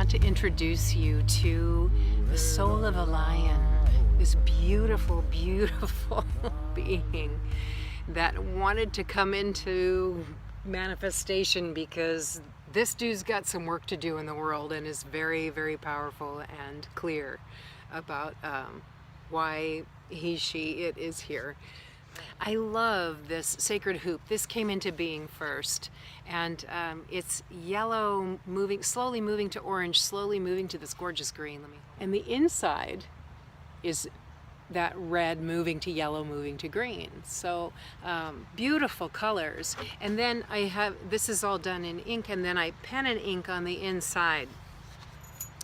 want to introduce you to the soul of a lion, this beautiful, beautiful being that wanted to come into manifestation because this dude's got some work to do in the world and is very, very powerful and clear about why he, she, it is here. I love this sacred hoop. This came into being first, and it's yellow, slowly moving to orange, slowly moving to this gorgeous green. And the inside is that red moving to yellow, moving to green. So beautiful colors. And then I have, this is all done in ink, and then I pen and ink on the inside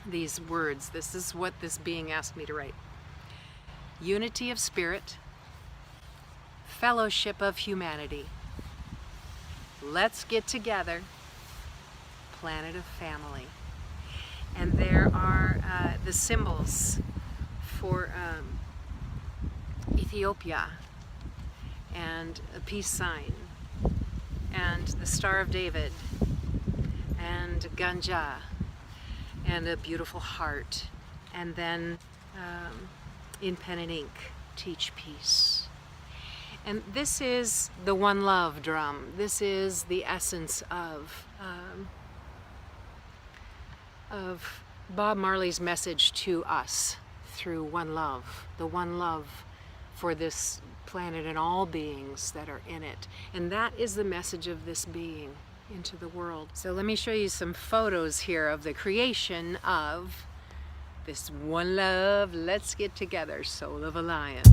these words. This is what this being asked me to write. Unity of spirit, fellowship of humanity. Let's get together, planet of family. And there are the symbols for Ethiopia, and a peace sign, and the Star of David, and Ganja, and a beautiful heart, and then in pen and ink, teach peace. And this is the one love drum. This is the essence of Bob Marley's message to us through one love, the one love for this planet and all beings that are in it. And that is the message of this being into the world. So let me show you some photos here of the creation of this one love, let's get together, soul of a lion.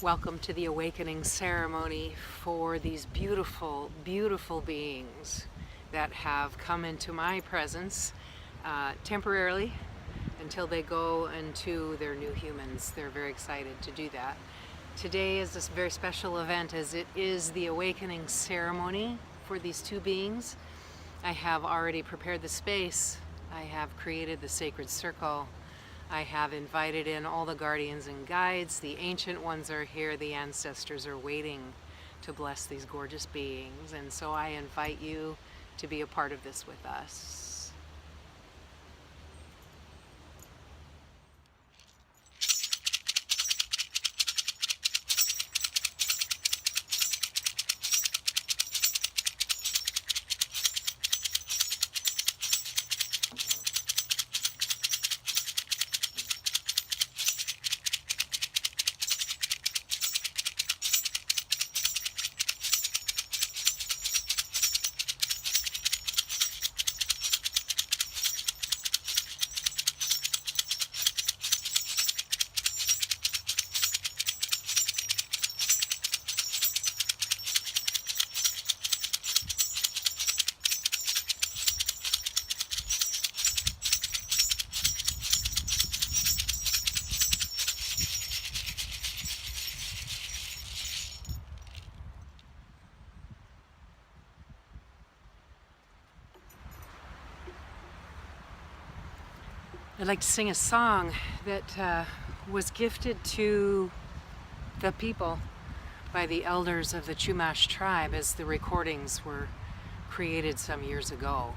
Welcome to the awakening ceremony for these beautiful, beautiful beings that have come into my presence temporarily until they go into their new humans. They're very excited to do that. Today is this very special event as it is the awakening ceremony for these two beings. I have already prepared the space. I have created the sacred circle. I have invited in all the guardians and guides. The ancient ones are here. The ancestors are waiting to bless these gorgeous beings. And so I invite you to be a part of this with us. I'd like to sing a song that was gifted to the people by the elders of the Chumash tribe as the recordings were created some years ago.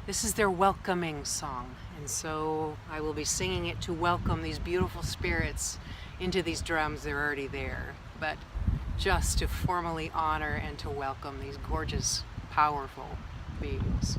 This is their welcoming song, and so I will be singing it to welcome these beautiful spirits into these drums. They're already there, but just to formally honor and to welcome these gorgeous, powerful beings.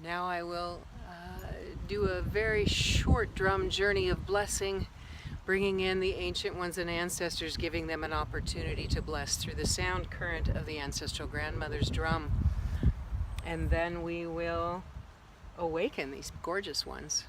Now I will do a very short drum journey of blessing, bringing in the ancient ones and ancestors, giving them an opportunity to bless through the sound current of the ancestral grandmother's drum. And then we will awaken these gorgeous ones.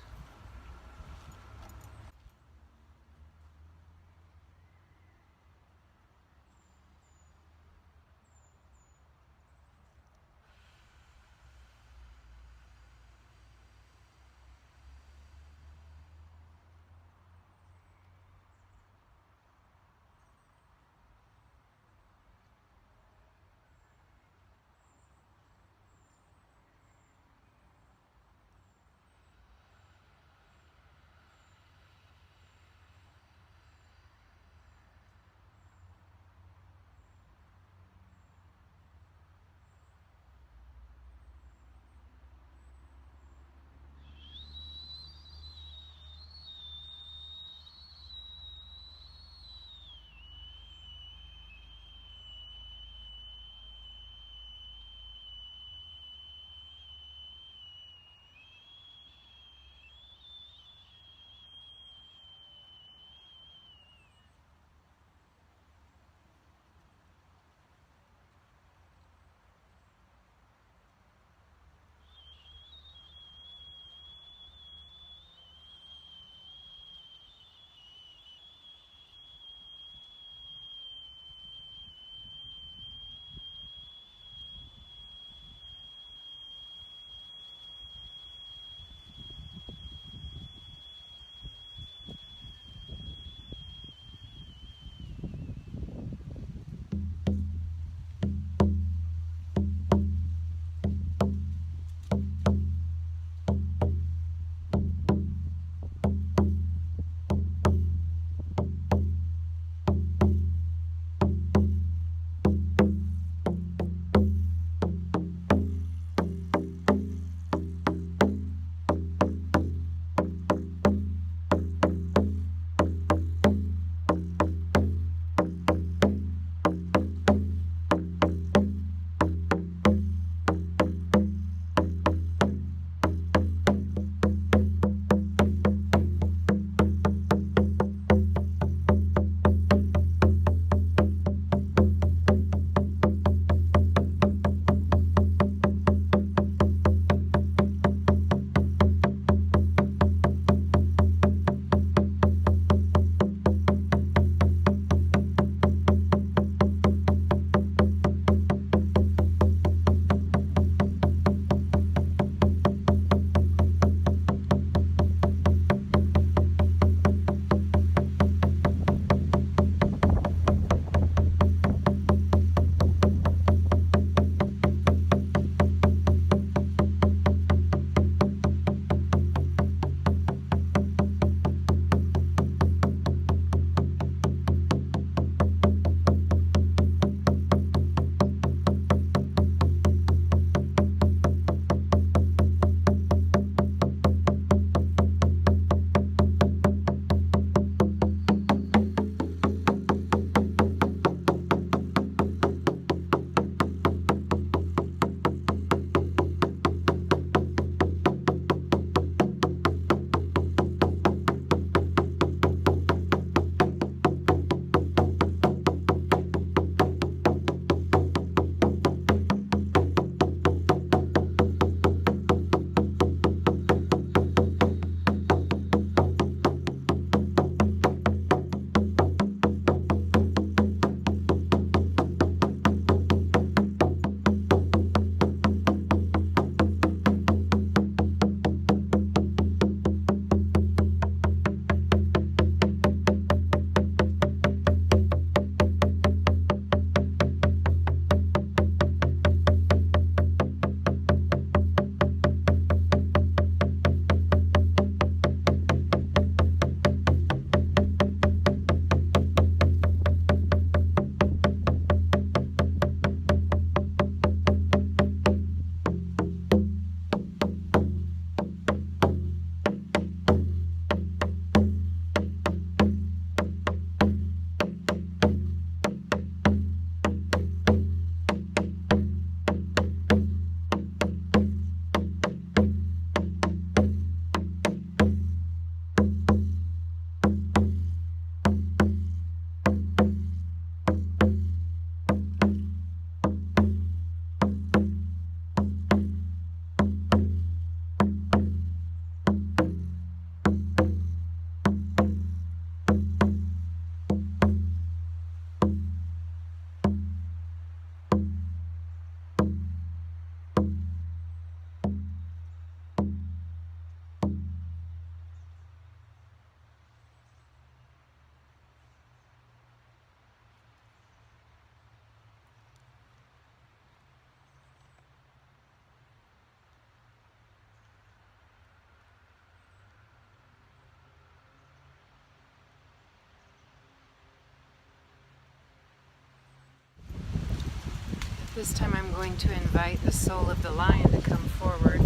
This time I'm going to invite the soul of the lion to come forward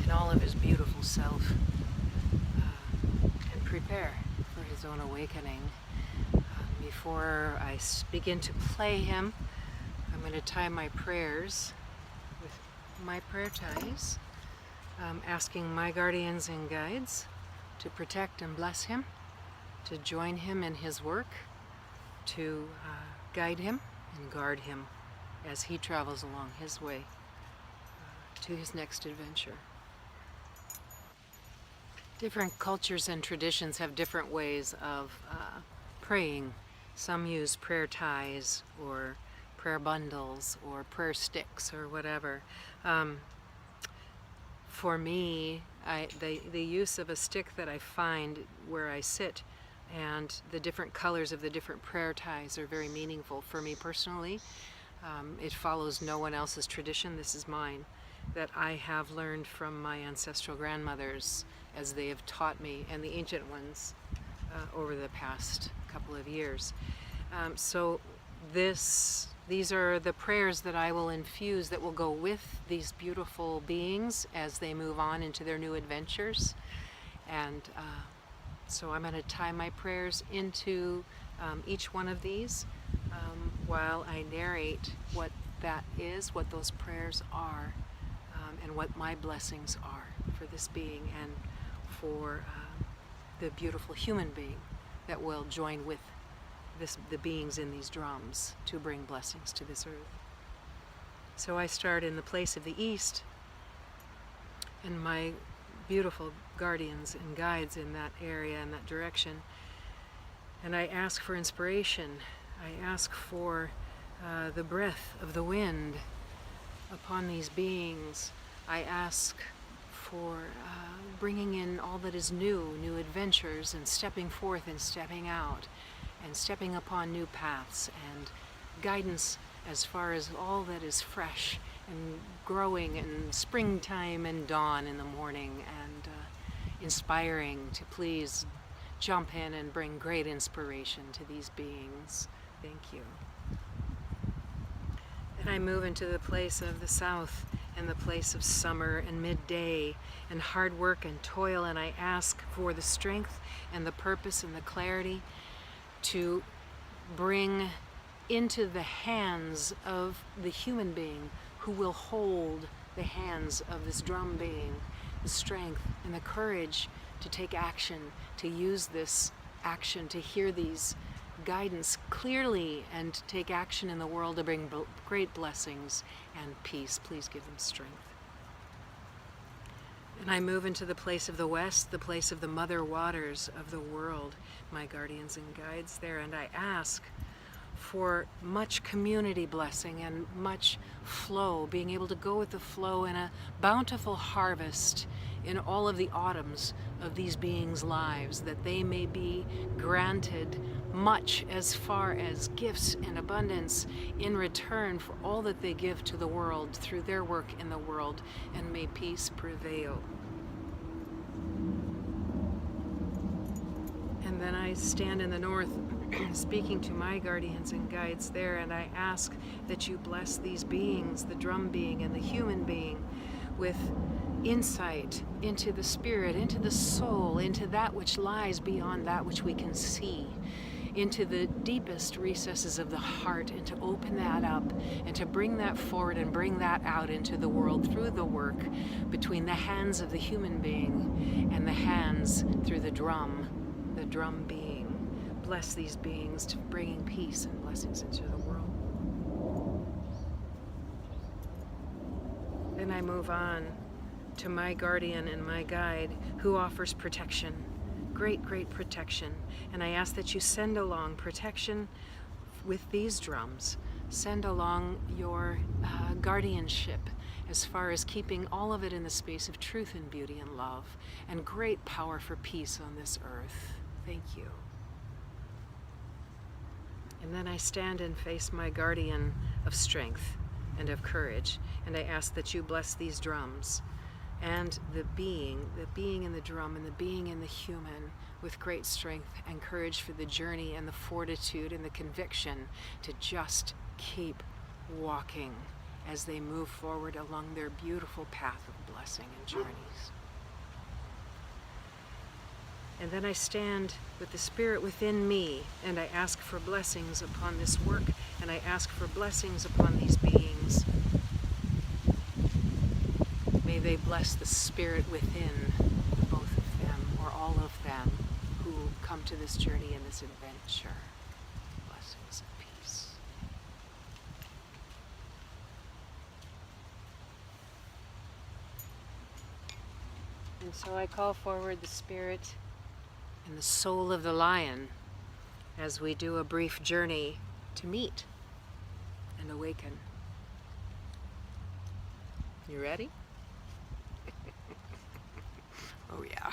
in all of his beautiful self and prepare for his own awakening. Before I begin to play him, I'm going to tie my prayers with my prayer ties, asking my guardians and guides to protect and bless him, to join him in his work, to guide him and guard him as he travels along his way to his next adventure. Different cultures and traditions have different ways of praying. Some use prayer ties or prayer bundles or prayer sticks or whatever. For me, the use of a stick that I find where I sit and the different colors of the different prayer ties are very meaningful for me personally. It follows no one else's tradition. This is mine, that I have learned from my ancestral grandmothers as they have taught me, and the ancient ones over the past couple of years. So these are the prayers that I will infuse that will go with these beautiful beings as they move on into their new adventures. And so I'm going to tie my prayers into each one of these while I narrate what that is, what those prayers are, and what my blessings are for this being and for the beautiful human being that will join with the beings in these drums to bring blessings to this earth. So I start in the place of the east, and my beautiful guardians and guides in that area, in that direction, and I ask for inspiration. I ask for the breath of the wind upon these beings. I ask for bringing in all that is new adventures, and stepping forth and stepping out, and stepping upon new paths, and guidance as far as all that is fresh and growing, and springtime and dawn in the morning, and inspiring to please jump in and bring great inspiration to these beings. Thank you. And I move into the place of the south and the place of summer and midday and hard work and toil, and I ask for the strength and the purpose and the clarity to bring into the hands of the human being who will hold the hands of this drum being the strength and the courage to take action, to use this action, to hear these guidance clearly, and take action in the world to bring great blessings and peace. Please give them strength. And I move into the place of the west, the place of the mother waters of the world, my guardians and guides there, and I ask for much community blessing and much flow, being able to go with the flow in a bountiful harvest in all of the autumns of these beings' lives, that they may be granted much as far as gifts and abundance in return for all that they give to the world through their work in the world, and may peace prevail. And then I stand in the north speaking to my guardians and guides there, and I ask that you bless these beings, the drum being and the human being, with insight into the spirit, into the soul, into that which lies beyond that which we can see, into the deepest recesses of the heart, and to open that up and to bring that forward and bring that out into the world through the work between the hands of the human being and the hands through the drum being. Bless these beings to bringing peace and blessings into the world. Then I move on to my guardian and my guide who offers protection, great protection. And I ask that you send along protection with these drums. Send along your guardianship as far as keeping all of it in the space of truth and beauty and love, and great power for peace on this earth. Thank you. And then I stand and face my guardian of strength and of courage, and I ask that you bless these drums and the being in the drum and the being in the human, with great strength and courage for the journey and the fortitude and the conviction to just keep walking as they move forward along their beautiful path of blessing and journeys. And then I stand with the Spirit within me, and I ask for blessings upon this work, and I ask for blessings upon these beings. May they bless the Spirit within the both of them, or all of them, who come to this journey and this adventure. Blessings of peace. And so I call forward the Spirit and the soul of the lion as we do a brief journey to meet and awaken. You ready? Oh yeah.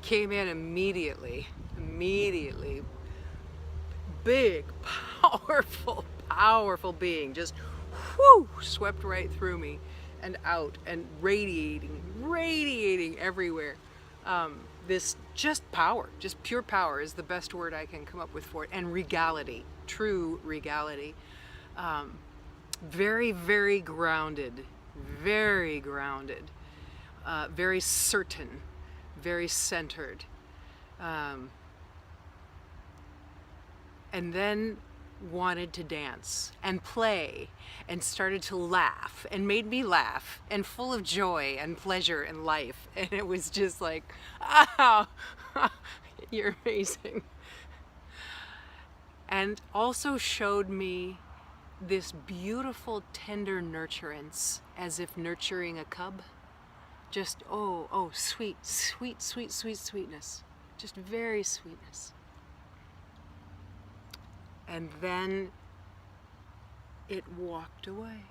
came in immediately, big, powerful being, just whoo, swept right through me and out and radiating everywhere. This just power, just pure power is the best word I can come up with for it, and regality, true regality. Very, very grounded, very certain, very centered. And then wanted to dance and play and started to laugh and made me laugh and full of joy and pleasure in life. And it was just like, oh, you're amazing. And also showed me this beautiful tender nurturance, as if nurturing a cub. Just, oh, sweetness. Just very sweetness. And then it walked away.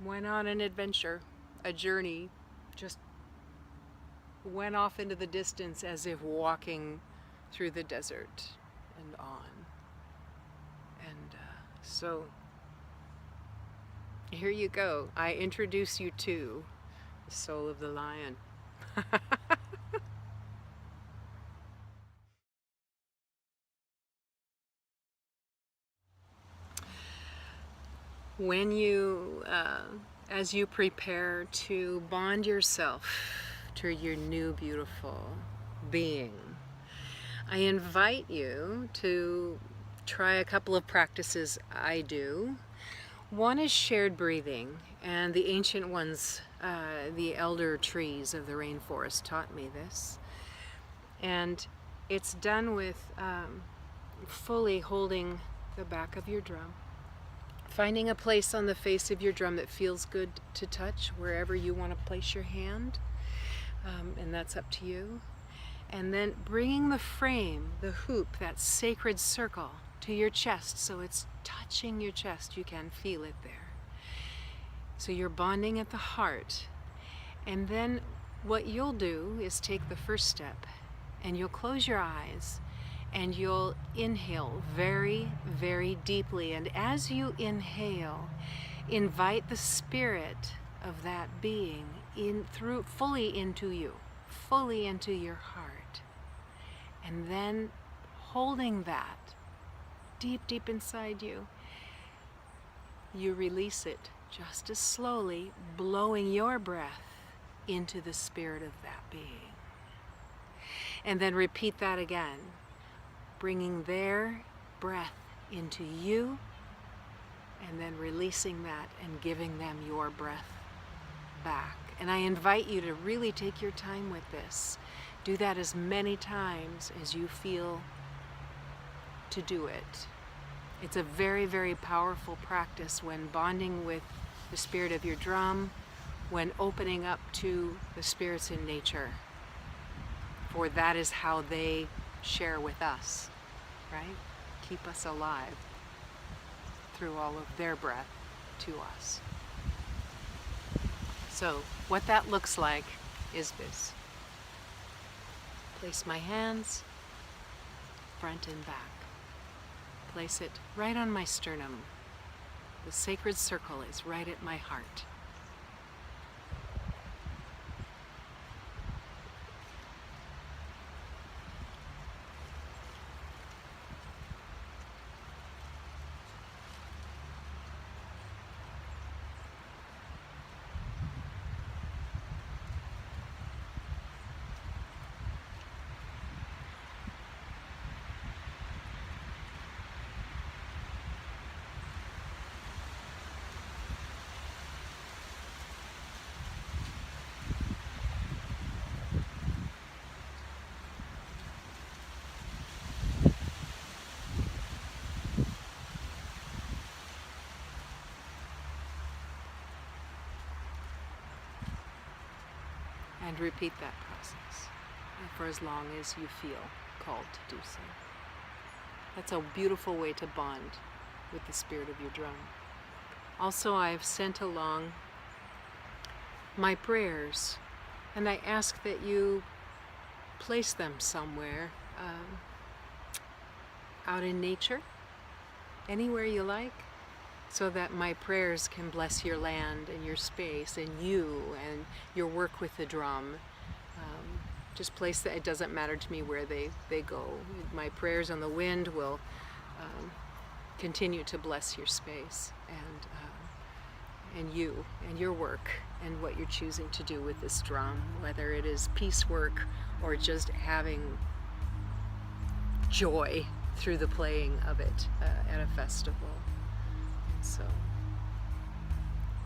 Went on an adventure, a journey, just went off into the distance as if walking through the desert and on. And so here you go. I introduce you to the soul of the lion. When you, as you prepare to bond yourself to your new beautiful being, I invite you to try a couple of practices I do. One is shared breathing, and the ancient ones, the elder trees of the rainforest taught me this. And it's done with fully holding the back of your drum, finding a place on the face of your drum that feels good to touch, wherever you want to place your hand, and that's up to you. And then bringing the frame, the hoop, that sacred circle, to your chest, so it's touching your chest. You can feel it there. So you're bonding at the heart. And then what you'll do is take the first step, and you'll close your eyes, and you'll inhale very, very deeply. And as you inhale, invite the spirit of that being fully into you, fully into your heart. And then holding that deep inside you, you release it just as slowly, blowing your breath into the spirit of that being. And then repeat that again, bringing their breath into you, and then releasing that and giving them your breath back. And I invite you to really take your time with this. Do that as many times as you feel to do it. It's a very, very powerful practice when bonding with the spirit of your drum, when opening up to the spirits in nature, for that is how they share with us, right? Keep us alive through all of their breath to us. So what that looks like is this. Place my hands front and back. Place it right on my sternum. The sacred circle is right at my heart. And repeat that process for as long as you feel called to do so. That's a beautiful way to bond with the spirit of your drum. Also, I've sent along my prayers And I ask that you place them somewhere, out in nature, anywhere you like, so that my prayers can bless your land and your space and you and your work with the drum. Just place that. It doesn't matter to me where they go. My prayers on the wind will continue to bless your space and you and your work and what you're choosing to do with this drum, whether it is peace work or just having joy through the playing of it at a festival. And so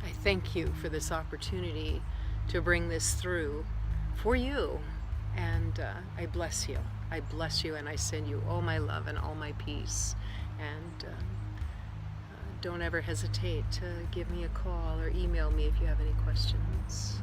I thank you for this opportunity to bring this through for you, and I bless you. I bless you, and I send you all my love and all my peace. And don't ever hesitate to give me a call or email me if you have any questions.